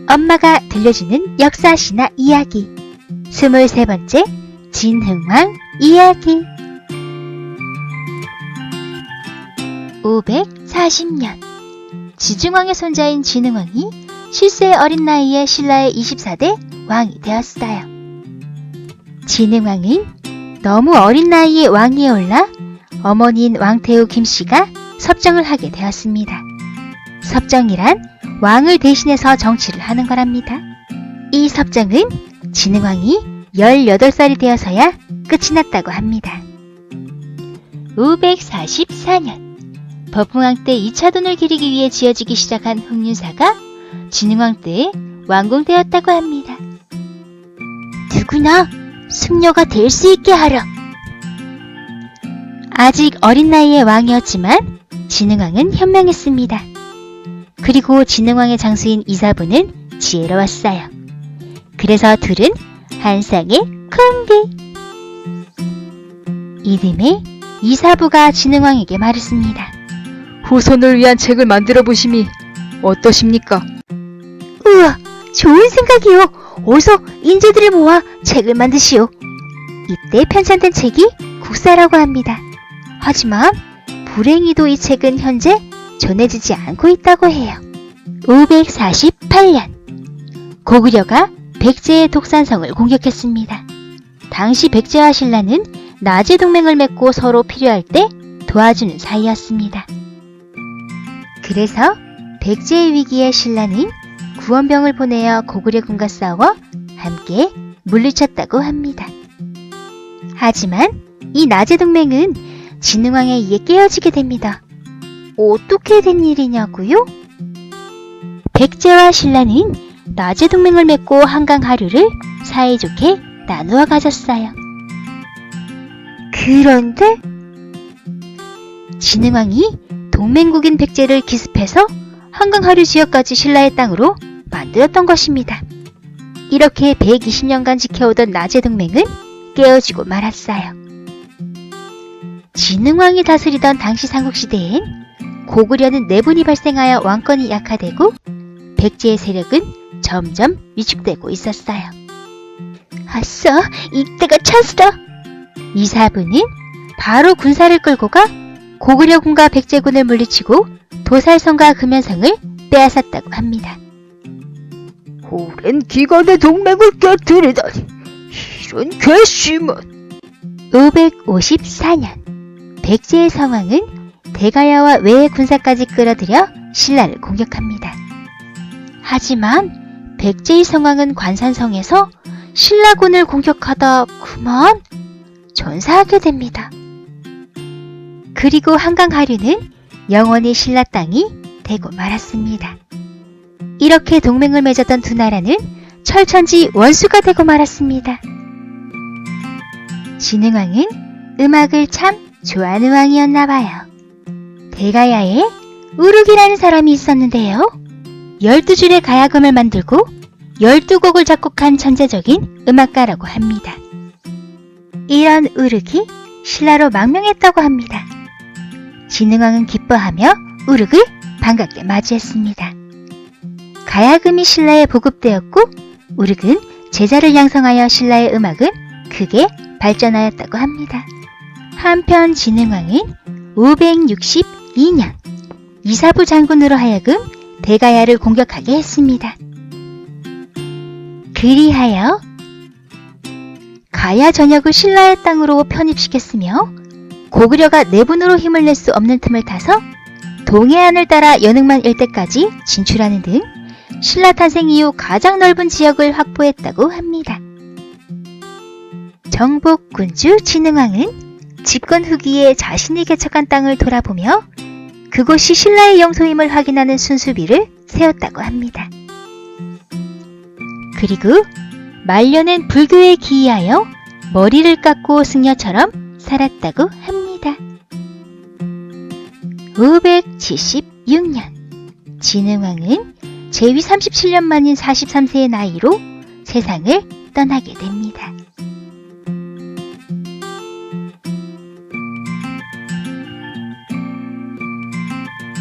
엄마가 들려주는 역사 신화 이야기 23번째 진흥왕 이야기. 540년 지증왕의 손자인 진흥왕이 실세의 어린 나이에 신라의 24대 왕이 되었어요. 진흥왕은 너무 어린 나이에 왕위에 올라 어머니인 왕태후 김씨가 섭정을 하게 되었습니다. 섭정이란 왕을 대신해서 정치를 하는 거랍니다. 이 섭정은 진흥왕이 18살이 되어서야 끝이 났다고 합니다. 544년 법흥왕 때 2차 돈을 기리기 위해 지어지기 시작한 흑륜사가 진흥왕 때에 완공되었다고 합니다. 누구나 승려가 될 수 있게 하라. 아직 어린 나이의 왕이었지만 진흥왕은 현명했습니다. 그리고 진흥왕의 장수인 이사부는 지혜로웠어요. 그래서 둘은 한 쌍의 콤비. 이듬해 이사부가 진흥왕에게 말했습니다. 후손을 위한 책을 만들어 보심이 어떠십니까? 우와, 좋은 생각이요. 어서 인재들을 모아 책을 만드시오. 이때 편찬된 책이 국사라고 합니다. 하지만 불행히도 이 책은 현재 전해지지 않고 있다고 해요. 548년 고구려가 백제의 독산성을 공격했습니다. 당시 백제와 신라는 나제 동맹을 맺고 서로 필요할 때 도와주는 사이였습니다. 그래서 백제의 위기에 신라는 구원병을 보내어 고구려군과 싸워 함께 물리쳤다고 합니다. 하지만 이 나제 동맹은 진흥왕에 의해 깨어지게 됩니다. 어떻게 된 일이냐고요? 백제와 신라는 나제 동맹을 맺고 한강 하류를 사이좋게 나누어 가졌어요. 그런데 진흥왕이 동맹국인 백제를 기습해서 한강 하류 지역까지 신라의 땅으로 만들었던 것입니다. 이렇게 120년간 지켜오던 나제 동맹은 깨어지고 말았어요. 진흥왕이 다스리던 당시 삼국시대엔 고구려는 내분이 발생하여 왕권이 약화되고 백제의 세력은 점점 위축되고 있었어요. 아싸, 이때가 찬스다. 이사부는 바로 군사를 끌고 가 고구려군과 백제군을 물리치고 도살성과 금연성을 빼앗았다고 합니다. 오랜 기간의 동맹을 깨뜨리다니 이런 괘씸한. 554년 백제의 성왕은 대가야와 외의 군사까지 끌어들여 신라를 공격합니다. 하지만 백제의 성왕은 관산성에서 신라군을 공격하다 그만 전사하게 됩니다. 그리고 한강 하류는 영원히 신라 땅이 되고 말았습니다. 이렇게 동맹을 맺었던 두 나라는 철천지 원수가 되고 말았습니다. 진흥왕은 음악을 참 좋아하는 왕이었나봐요. 대가야에 우르기라는 사람이 있었는데요. 12줄의 가야금을 만들고 12곡을 작곡한 천재적인 음악가라고 합니다. 이런 우르기 신라로 망명했다고 합니다. 진흥왕은 기뻐하며 우르를 반갑게 맞이했습니다. 가야금이 신라에 보급되었고 우르은 제자를 양성하여 신라의 음악은 크게 발전하였다고 합니다. 한편 진흥왕은 562년 이사부 장군으로 하여금 대가야를 공격하게 했습니다. 그리하여 가야 전역을 신라의 땅으로 편입시켰으며 고구려가 내분으로 힘을 낼 수 없는 틈을 타서 동해안을 따라 연흥만 일대까지 진출하는 등 신라 탄생 이후 가장 넓은 지역을 확보했다고 합니다. 정복군주 진흥왕은 집권 후기에 자신이 개척한 땅을 돌아보며 그곳이 신라의 영토임을 확인하는 순수비를 세웠다고 합니다. 그리고 말년엔 불교에 기이하여 머리를 깎고 승려처럼 살았다고 합니다. 576년 진흥왕은 제위 37년 만인 43세의 나이로 세상을 떠나게 됩니다.